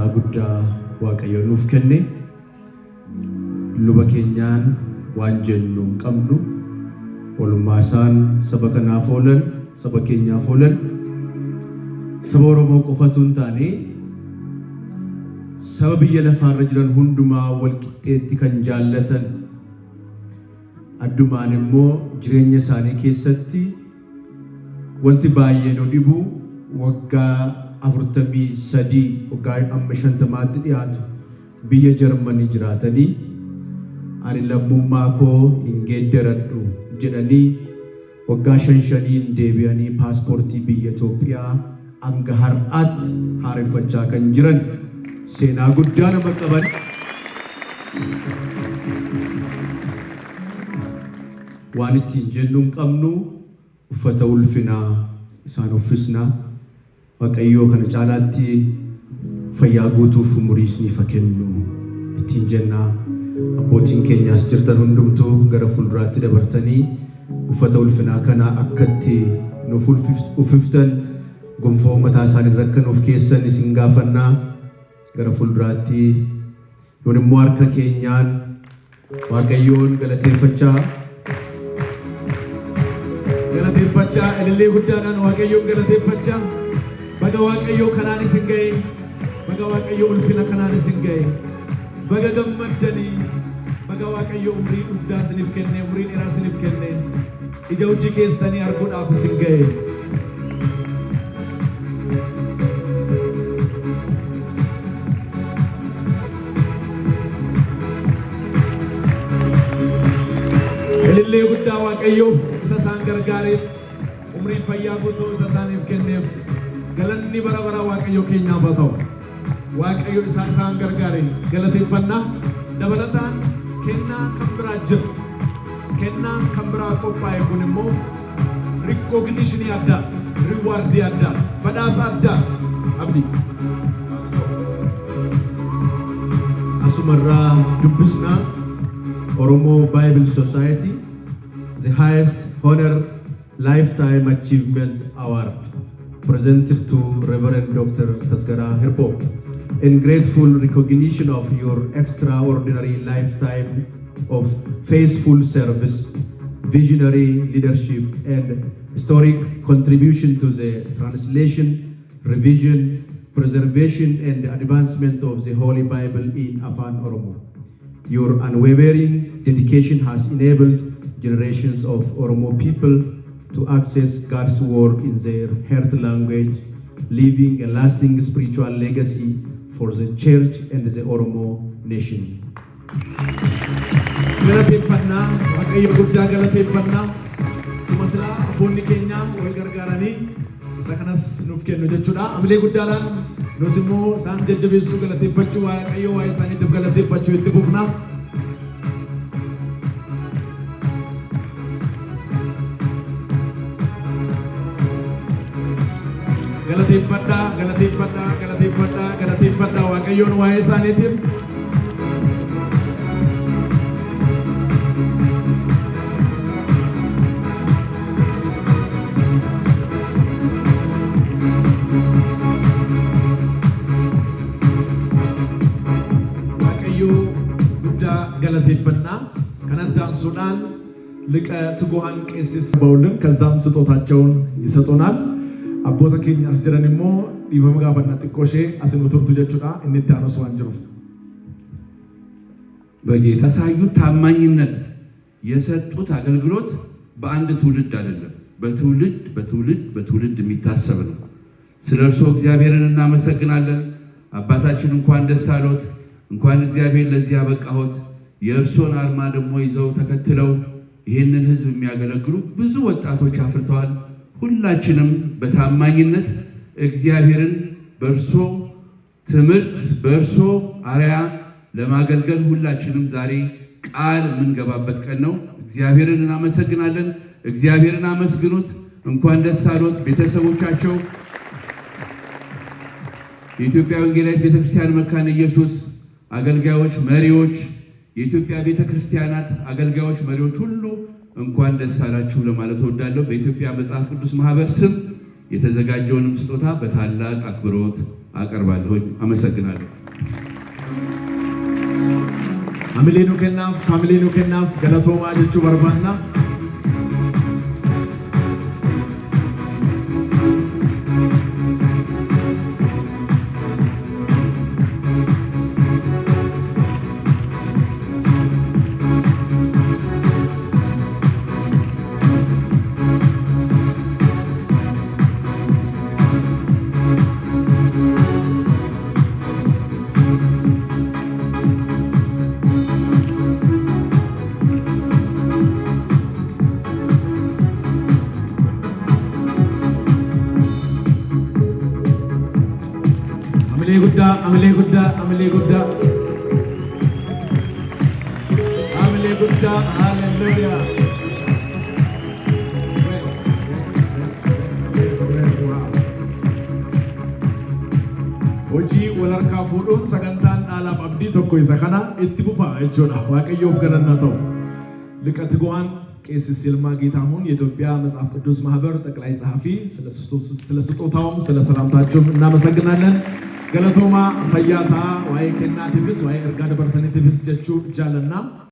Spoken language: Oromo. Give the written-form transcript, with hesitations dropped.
carraa guddaa Waaqayyo nuuf kenne luba keenyaan waan jennu qabnu olmaasaan saba kanaaf oolan saba keenyaaf oolan saba Oromoo qofatu hin taane saba biyya lafaarra jiran hundumaa wal qixxeetti kan jaallatan addumaan immoo jireenya isaanii keessatti wanti baay'ee nu dhibu waggaa 43 waggaa amma 50tti dhiyaatu biyya Jarmanii jiraatanii ani lammummaa koo hin geeddaradhu jedhanii waggaa 5 deebi'anii paaspoortii biyya Itoophiyaa hanga har'aatti haareffachaa kan jiran seenaa guddaa nama qaban waan ittiin jennuun qabnu uffata ulfinaa isaan uffisna Waaqayyoo kana caalaatti fayyaa guutuuf umuriis ni kennu ittiin jennaa abbootiin keenyaas jirtan hundumtuu gara fuulduraatti dabartanii uffata ulfinaa kana akkatti nuuf uffiftan gonfoo mataa isaanii irra nuuf keessan isin gaafannaa gara fuulduraatti nuun immoo harka keenyaan Waaqayyoon galateeffachaa elillee guddaadhaan Waaqayyoon galateeffachaa baga Waaqayyoo kanaan isin ga'e baga Waaqayyoo ulfina kanaan isin ga'e baga gammaddanii baga Waaqayyoo umrii guddaa isiniif kenne umrii dheeraa isiniif kenne ija hojii keessanii arguudhaaf isin ga'e elillee guddaa Waaqayyoo isa isaan gargaareef umrii fayyaa guutuu isa isaaniif kenneef galanni bara bara Waaqayyoo keenyaaf haa ta'u Waaqayyoo isaan gargaare galateeffannaa dabalataan kennaa kan biraa jira kennaan kan biraa qophaa'e kun immoo recognition addaati reward addaati badhaasa addaati abdii asumarraa dubbisnaa Oromo Bible Society the highest honor lifetime achievement award presented to Reverend Dr. Tasgara Hirpo in grateful recognition of your extraordinary lifetime of faithful service, visionary leadership, and historic contribution to the translation, revision, preservation, and advancement of the Holy Bible in Afan Oromo. Your unwavering dedication has enabled generations of Oromo people to access God's word in their heart language, leaving a lasting spiritual legacy for the church and the Oromo nation. Galateeffannaa Waaqayyo guddaa galateeffannaa tumasira abboonni keenya wal gargaaranii isa kanas nuuf kennu jechuudha amilee guddaadhaan nus immoo isaan jajjabeessuu galateeffachuu Waaqayyo waa'ee isaaniitiif galateeffachuu itti fufnaa galateeffadhaa Waaqayyoon waa'ee isaaniitiif Waaqayyoo guddaa galateeffannaa kanatti aansuudhaan liqa ትጉሃን ቄስ በውልን ከዛም ስጦታቸውን ይሰጡናል አቦታ keenya as jiran immoo dhiifama gaafannaa xiqqoo ishee asin turtu jechuudha inni itti aanus waan jiruuf በጌታ ያሳዩት ታማኝነት የሰጡት አገልግሎት በአንድ ትውልድ አይደለም በትውልድ የሚታሰብ ነው ስለርሱ እግዚአብሔርን እናመሰግናለን አባታችን እንኳን ደስ አሎት እንኳን እግዚአብሔር ለዚህ ያበቃሁት የእርሶን አርማ ደግሞ ይዘው ተከትለው ይሄንን ህዝብ የሚያገለግሉ ብዙ ወጣቶች አፍርተዋል ሁላችንም በታማኝነት እግዚአብሔርን በርሶ ትምርት በርሶ አሪያ ለማገልገል ሁላችንም ዛሬ ቃል ምንገባበት ቀን ነው እግዚአብሔርን እናመሰግናለን እግዚአብሔርን አመስግኑት እንኳን ደስ አሎት ቤተሰቦቻቸው የኢትዮጵያ ወንጌላዊት ቤተክርስቲያን መካነ ኢየሱስ አገልጋዮች መሪዎች የኢትዮጵያ ቤተክርስቲያናት አገልጋዮች መሪዎች ሁሉ እንኳን ደስ አላችሁ ለማለት እወዳለሁ በኢትዮጵያ መጽሐፍ ቅዱስ ማህበር ስም የተዘጋጀውንም ስጦታ በታላቅ አክብሮት አቀርባለሁኝ። አመሰግናለሁ። ፋሚሊኑ ከናፍ ገለቶማ ጀቹ በርባና Amile Gudda, hallelujah. Hojii wal harkaa fuudhuun sagantaan dhaalaaf abdii tokko isa kana itti fufa jechuudha. Waaqayyoof galanna ta'u. Liqati go'aan ቄስ ይልማ ጌታሁን የኢትዮጵያ መጽሐፍ ቅዱስ ማህበር ጠቅላይ ጸሐፊ ስለ ስጦታውም ስለ ሰላምታችሁም እናመሰግናለን። ገለቶማ ፈያታ ዋይ ከናቲብስ ዋይ እርጋ ደበርሰኒቲብስ ጀቹ ጃለና